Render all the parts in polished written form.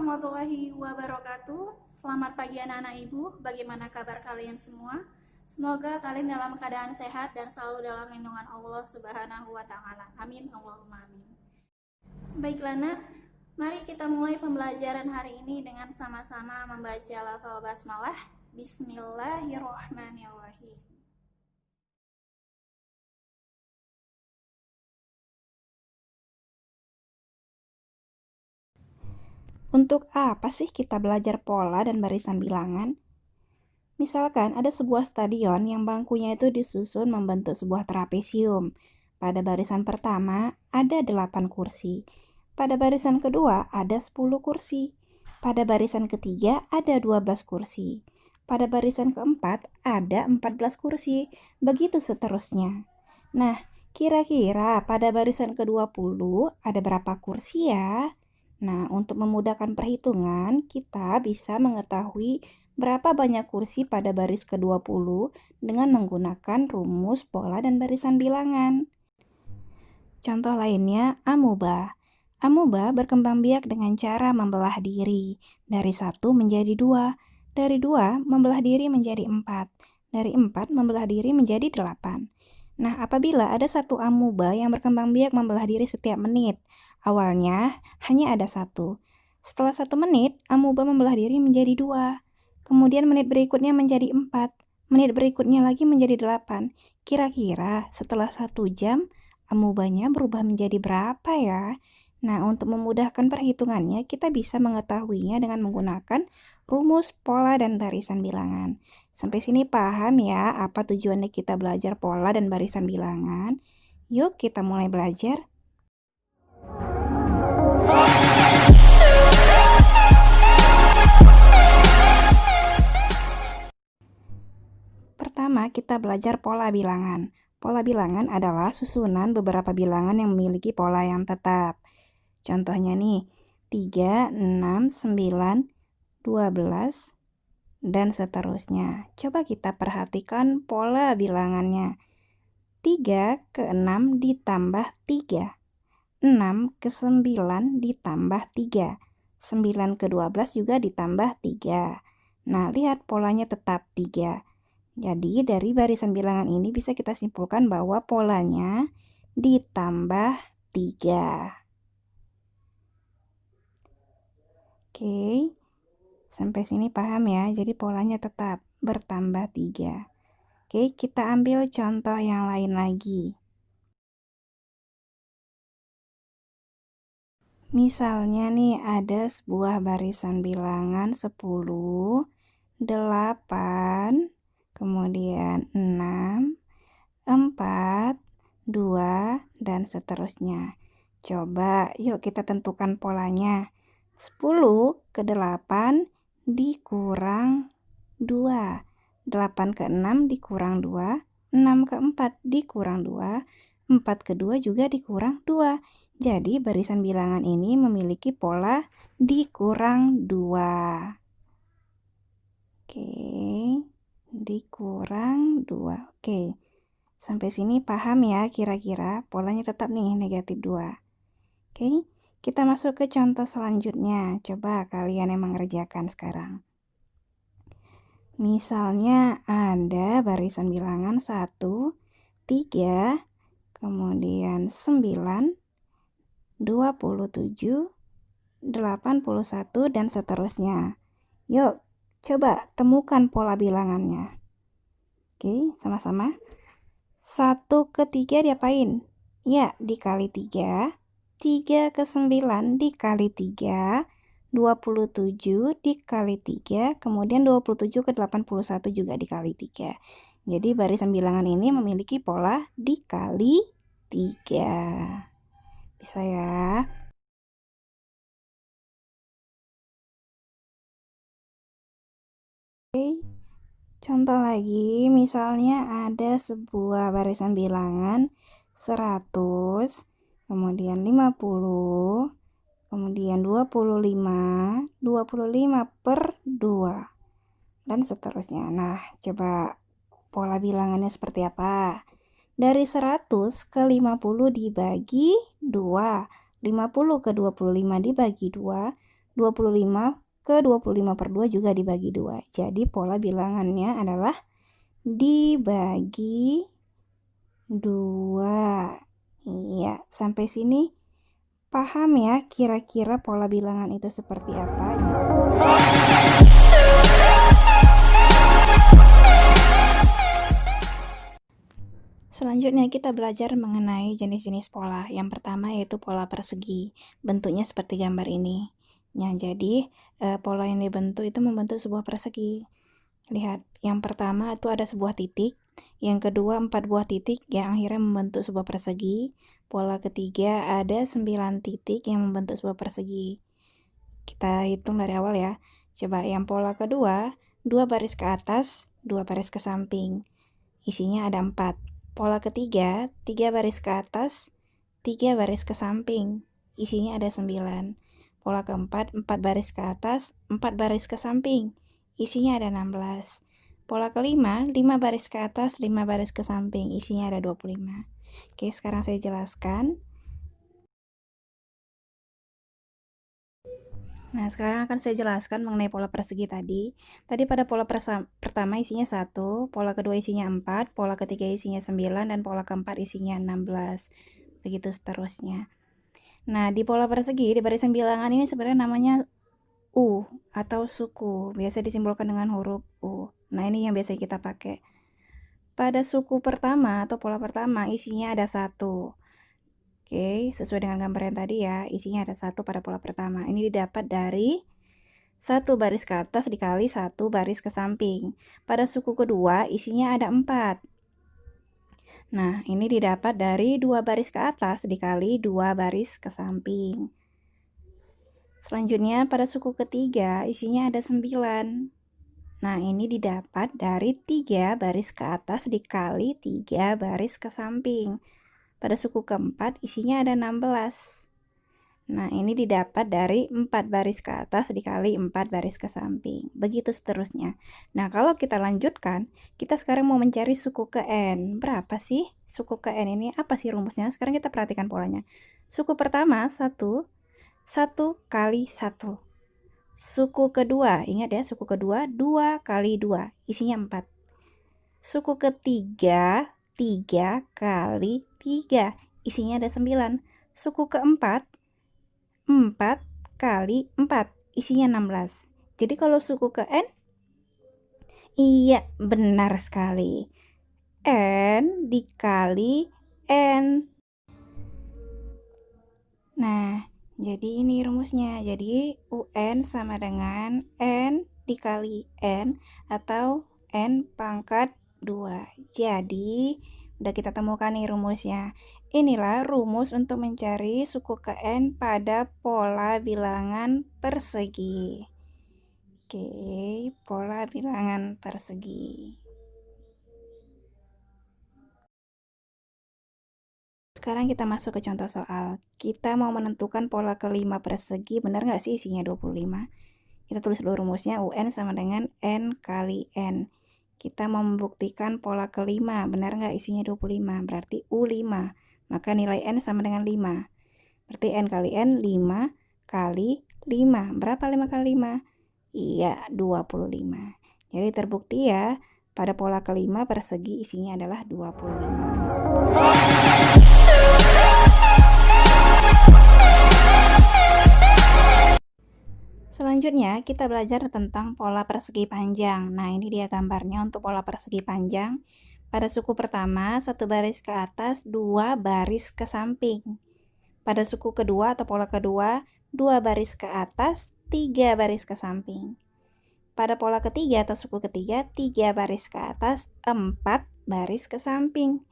warahmatullahi wabarakatuh. Selamat pagi anak-anak ibu. Bagaimana kabar kalian semua? Semoga kalian dalam keadaan sehat dan selalu dalam lindungan Allah Subhanahu wa taala. Amin Allahumma amin. Baiklah nak, mari kita mulai pembelajaran hari ini dengan sama-sama membaca lafal basmalah. Bismillahirrahmanirrahim. Untuk apa sih kita belajar pola dan barisan bilangan? Misalkan ada sebuah stadion yang bangkunya itu disusun membentuk sebuah trapesium. Pada barisan pertama ada 8 kursi. Pada barisan kedua ada 10 kursi. Pada barisan ketiga ada 12 kursi. Pada barisan keempat ada 14 kursi. Begitu seterusnya. Nah, kira-kira pada barisan ke-20 ada berapa kursi ya? Nah, untuk memudahkan perhitungan, kita bisa mengetahui berapa banyak kursi pada baris ke-20 dengan menggunakan rumus pola dan barisan bilangan. Contoh lainnya, amuba. Amuba berkembang biak dengan cara membelah diri. Dari 1 menjadi 2. Dari 2 membelah diri menjadi 4. Dari 4 membelah diri menjadi 8. Nah, apabila ada satu amuba yang berkembang biak membelah diri setiap menit, awalnya hanya ada 1. Setelah 1 menit, amuba membelah diri menjadi 2. Kemudian menit berikutnya menjadi 4. Menit berikutnya lagi menjadi 8. Kira-kira setelah 1 jam, amubanya berubah menjadi berapa ya? Nah, untuk memudahkan perhitungannya, kita bisa mengetahuinya dengan menggunakan rumus pola dan barisan bilangan. Sampai sini paham ya apa tujuannya kita belajar pola dan barisan bilangan? Yuk kita mulai belajar. Pertama, kita belajar pola bilangan. Pola bilangan adalah susunan beberapa bilangan yang memiliki pola yang tetap. Contohnya nih, 3, 6, 9, 12, dan seterusnya. Coba kita perhatikan pola bilangannya. 3 ke 6 ditambah 3. 6 ke 9 ditambah 3. 9 ke 12 juga ditambah 3. Nah, lihat polanya tetap 3. Jadi, dari barisan bilangan ini bisa kita simpulkan bahwa polanya ditambah 3. Oke, sampai sini paham ya? Jadi, polanya tetap bertambah 3. Oke, kita ambil contoh yang lain lagi. Misalnya nih, ada sebuah barisan bilangan 10, 8, kemudian 6, 4, 2, dan seterusnya. Coba yuk kita tentukan polanya. 10 ke 8 dikurang 2. 8 ke 6 dikurang 2. 6 ke 4 dikurang 2. 4 ke 2 juga dikurang 2. Jadi barisan bilangan ini memiliki pola dikurang 2. Oke, dikurang 2. Oke, sampai sini paham ya kira-kira polanya tetap nih negatif 2. Oke, kita masuk ke contoh selanjutnya. Coba kalian yang mengerjakan sekarang. Misalnya ada barisan bilangan 1, 3, kemudian 9, 27, 81, dan seterusnya. Yuk, coba temukan pola bilangannya. Oke, sama-sama. 1 ke 3 diapain? Ya, dikali 3. 3 ke 9 dikali 3. 27 dikali 3. Kemudian 27 ke 81 juga dikali 3. Jadi barisan bilangan ini memiliki pola dikali 3. Bisa ya? Oke, contoh lagi, misalnya ada sebuah barisan bilangan 100, kemudian 50, kemudian 25 per 2, dan seterusnya. Nah, coba pola bilangannya seperti apa? Dari 100 ke 50 dibagi 2. 50 ke 25 dibagi 2. 25 ke 25/2 juga dibagi 2. Jadi pola bilangannya adalah dibagi 2. Iya, sampai sini paham ya kira-kira pola bilangan itu seperti apa? Selanjutnya kita belajar mengenai jenis-jenis pola. Yang pertama yaitu pola persegi. Bentuknya seperti gambar ini. Nah, jadi pola yang dibentuk itu membentuk sebuah persegi. Lihat, yang pertama itu ada sebuah titik, yang kedua 4 buah titik yang akhirnya membentuk sebuah persegi. Pola ketiga ada 9 titik yang membentuk sebuah persegi. Kita hitung dari awal ya. Coba yang pola kedua, 2 baris ke atas, 2 baris ke samping. Isinya ada 4. Pola ketiga, 3 baris ke atas, 3 baris ke samping. Isinya ada 9. Pola keempat, 4 baris ke atas, 4 baris ke samping. Isinya ada 16. Pola kelima, 5 baris ke atas, 5 baris ke samping. Isinya ada 25. Oke, sekarang saya jelaskan. Nah, sekarang akan saya jelaskan mengenai pola persegi tadi. Tadi pada pola pertama isinya 1, pola kedua isinya 4, pola ketiga isinya 9, dan pola keempat isinya 16. Begitu seterusnya. Nah, di pola persegi, di barisan bilangan ini sebenarnya namanya U atau suku. Biasa disimbolkan dengan huruf U. Nah, ini yang biasa kita pakai. Pada suku pertama atau pola pertama isinya ada 1. Oke, sesuai dengan gambar yang tadi ya, isinya ada 1 pada pola pertama. Ini didapat dari 1 baris ke atas dikali 1 baris ke samping. Pada suku kedua isinya ada 4. Nah, ini didapat dari 2 baris ke atas dikali 2 baris ke samping. Selanjutnya pada suku ketiga isinya ada 9. Nah, ini didapat dari 3 baris ke atas dikali 3 baris ke samping. Pada suku keempat isinya ada 16. Nah, ini didapat dari 4 baris ke atas dikali 4 baris ke samping. Begitu seterusnya. Nah, kalau kita lanjutkan, kita sekarang mau mencari suku ke N. Berapa sih suku ke N ini? Apa sih rumusnya? Sekarang kita perhatikan polanya. Suku pertama 1, 1 kali 1. Suku kedua, ingat ya, suku kedua 2 kali 2. Isinya 4. Suku ketiga 3 kali 3, isinya ada 9. Suku keempat 4 kali 4, isinya 16. Jadi kalau suku ke N, iya benar sekali. N dikali N. Nah, jadi ini rumusnya. Jadi UN sama dengan N dikali N atau N pangkat 2. Jadi udah kita temukan nih rumusnya. Inilah rumus untuk mencari suku ke N pada pola bilangan persegi. Oke, pola bilangan persegi. Sekarang kita masuk ke contoh soal. Kita mau menentukan pola kelima persegi, benar nggak sih isinya 25? Kita tulis dulu rumusnya, UN sama dengan N kali N. Kita mau membuktikan pola kelima, benar nggak isinya 25? Berarti U5. Maka nilai N sama dengan 5. Berarti N kali N 5 kali 5. Berapa 5 kali 5? Iya, 25. Jadi terbukti ya, pada pola kelima persegi isinya adalah 25. Selanjutnya kita belajar tentang pola persegi panjang. Nah, ini dia gambarnya untuk pola persegi panjang. Pada suku pertama, 1 baris ke atas, 2 baris ke samping. Pada suku kedua atau pola kedua, 2 baris ke atas, 3 baris ke samping. Pada pola ketiga atau suku ketiga, 3 baris ke atas, 4 baris ke samping.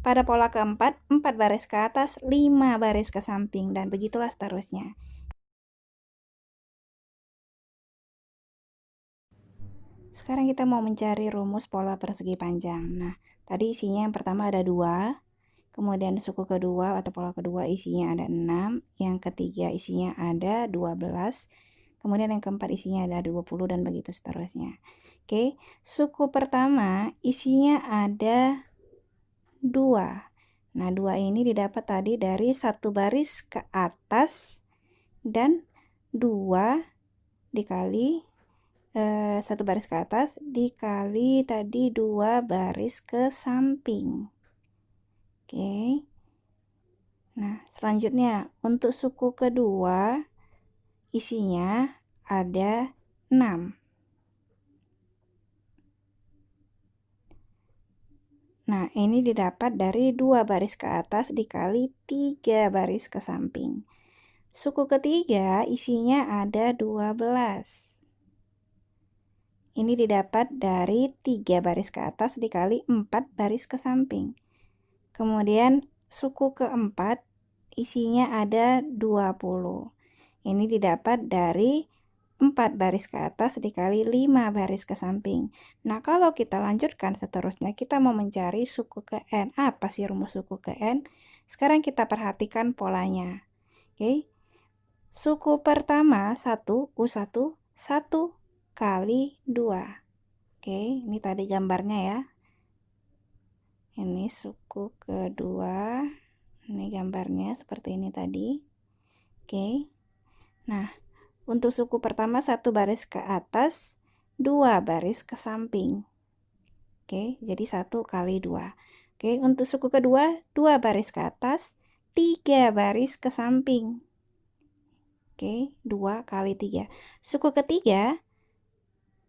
Pada pola keempat, 4 baris ke atas, 5 baris ke samping, dan begitulah seterusnya. Sekarang kita mau mencari rumus pola persegi panjang. Nah, tadi isinya yang pertama ada 2, kemudian suku kedua atau pola kedua isinya ada 6, yang ketiga isinya ada 12, kemudian yang keempat isinya ada 20, dan begitu seterusnya. Oke, suku pertama isinya ada 2. Nah, 2 ini didapat tadi dari 1 baris ke atas dan 2 dikali 1 baris ke atas dikali tadi 2 baris ke samping. Oke. Nah, selanjutnya untuk suku kedua isinya ada 6. Nah, ini didapat dari 2 baris ke atas dikali 3 baris ke samping. Suku ketiga isinya ada 12. Ini didapat dari 3 baris ke atas dikali 4 baris ke samping. Kemudian suku keempat isinya ada 20. Ini didapat dari 4 baris ke atas dikali 5 baris ke samping. Nah, kalau kita lanjutkan seterusnya, kita mau mencari suku ke N. Apa sih rumus suku ke N? Sekarang kita perhatikan polanya. Oke. Suku pertama 1, U1, 1 kali 2. Oke, ini tadi gambarnya ya. Ini suku kedua. Ini gambarnya seperti ini tadi. Oke. Nah, untuk suku pertama 1 baris ke atas, 2 baris ke samping. Oke, jadi 1 kali 2. Oke, untuk suku kedua 2 baris ke atas, 3 baris ke samping. Oke, 2 kali 3. Suku ketiga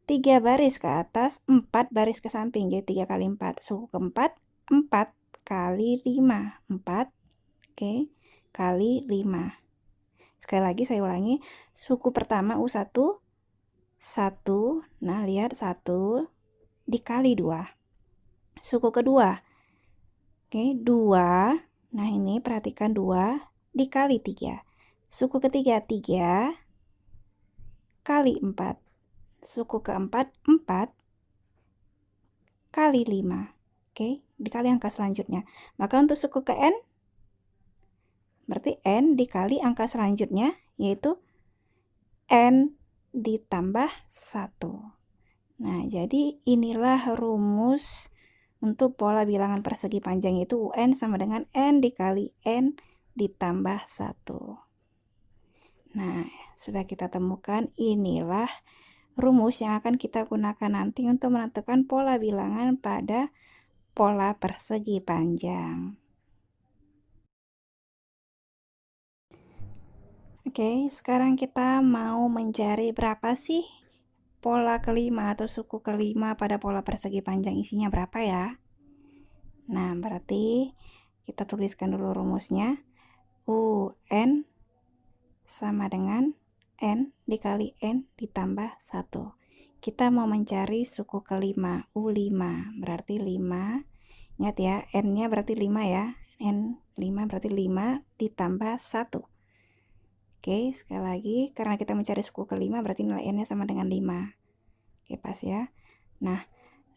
3 baris ke atas, 4 baris ke samping. Jadi 3 kali 4. Suku keempat 4 kali 5. 4 kali 5. Sekali lagi saya ulangi, suku pertama U1, 1, nah lihat 1 dikali 2. Suku kedua, 2, nah ini perhatikan 2 dikali 3. Suku ketiga 3 kali 4. Suku keempat 4 kali 5. Dikali angka selanjutnya. Maka untuk suku ke N, berarti N dikali angka selanjutnya, yaitu N ditambah 1. Nah, jadi inilah rumus untuk pola bilangan persegi panjang, yaitu UN sama dengan N dikali N ditambah 1. Nah, sudah kita temukan, inilah rumus yang akan kita gunakan nanti untuk menentukan pola bilangan pada pola persegi panjang. Oke, sekarang kita mau mencari berapa sih pola kelima atau suku kelima pada pola persegi panjang, isinya berapa ya? Nah, berarti kita tuliskan dulu rumusnya. UN sama dengan N dikali N ditambah 1. Kita mau mencari suku kelima, U5. Berarti 5. Ingat ya, N-nya berarti 5 ya. N 5 berarti 5 ditambah 1. Oke, sekali lagi, karena kita mencari suku kelima, berarti nilai N-nya sama dengan 5. Oke, pas ya. Nah,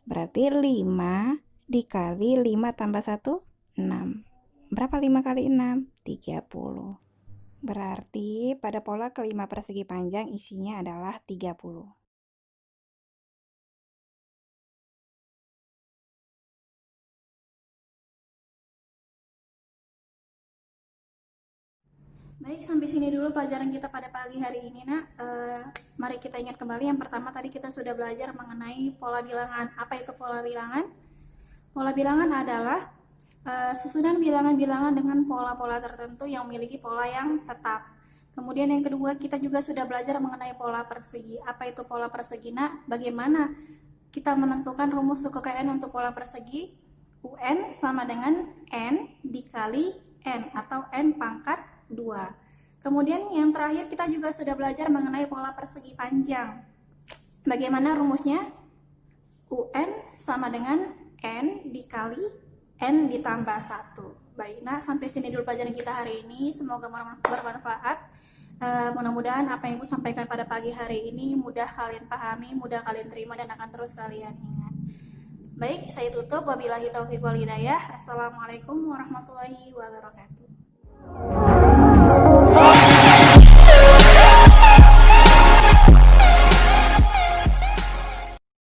berarti 5 dikali 5 tambah 1, 6. Berapa 5 kali 6? 30. Berarti pada pola kelima persegi panjang isinya adalah 30. Baik, sampai sini dulu pelajaran kita pada pagi hari ini, Nak. Mari kita ingat kembali. Yang pertama tadi kita sudah belajar mengenai pola bilangan. Apa itu pola bilangan? Pola bilangan adalah susunan bilangan-bilangan dengan pola-pola tertentu yang memiliki pola yang tetap. Kemudian yang kedua, kita juga sudah belajar mengenai pola persegi. Apa itu pola persegi? Nah, bagaimana kita menentukan rumus suku KN untuk pola persegi? UN sama dengan N dikali N atau N pangkat 2. Kemudian yang terakhir kita juga sudah belajar mengenai pola persegi panjang. Bagaimana rumusnya? UN sama dengan N dikali N ditambah 1. Baik, nah sampai sini dulu pelajaran kita hari ini. Semoga bermanfaat. Mudah-mudahan apa yang Ibu sampaikan pada pagi hari ini mudah kalian pahami, mudah kalian terima, dan akan terus kalian ingat. Baik, saya tutup. Wabillahi taufiq wal hidayah. Assalamualaikum warahmatullahi wabarakatuh.